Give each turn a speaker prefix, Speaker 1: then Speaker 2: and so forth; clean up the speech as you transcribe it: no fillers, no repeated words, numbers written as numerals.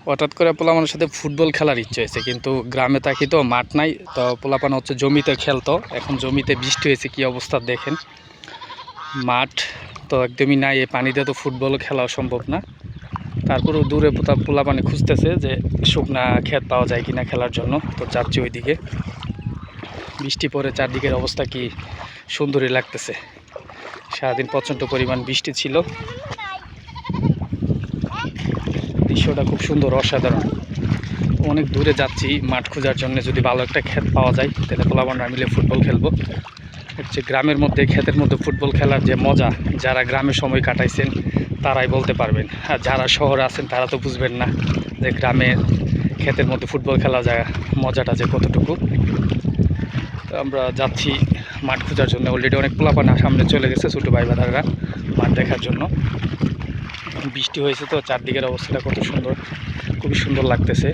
Speaker 1: হঠাৎ করে পোলাপানের সাথে ফুটবল খেলার ইচ্ছে হয়েছে, কিন্তু গ্রামে থাকি তো মাঠ নাই, তো পোলাপান হচ্ছে জমিতে খেলতো। এখন জমিতে বৃষ্টি হয়েছে, কি অবস্থা দেখেন, মাঠ তো একদমই নাই, এই পানি দিয়ে তো ফুটবল খেলা সম্ভব না। তারপরেও দূরে পোলাপানি খুঁজতেছে যে শুকনা ক্ষেত পাওয়া যায় কিনা খেলার জন্য, তো যাচ্ছি ওইদিকে। বৃষ্টি পরে চারদিকের অবস্থা কি সুন্দরই লাগতেছে। সারাদিন প্রচণ্ড পরিমাণ বৃষ্টি ছিল, দৃশ্যটা খুব সুন্দর, অসাধারণ। অনেক দূরে যাচ্ছি মাঠ খোঁজার জন্য, যদি ভালো একটা ক্ষেত পাওয়া যায় তাহলে পোলাপানরা মিলে ফুটবল খেলবো। হচ্ছে গ্রামের মধ্যে ক্ষেতের মধ্যে ফুটবল খেলার যে মজা, যারা গ্রামে সময় কাটাইছেন তারাই বলতে পারবেন, আর যারা শহরে আছেন তারা তো বুঝবেন না যে গ্রামের ক্ষেতের মধ্যে ফুটবল খেলা যায় মজাটা যে কতটুকু। তো আমরা যাচ্ছি মাঠ খোঁজার জন্য, অলরেডি অনেক পোলাপান সামনে চলে গেছে, ছোটো ভাই বাদাররা মাঠ দেখার জন্য। বৃষ্টি হয়েছে তো চারদিকের অবস্থাটা কত সুন্দর, খুবই সুন্দর লাগতেছে।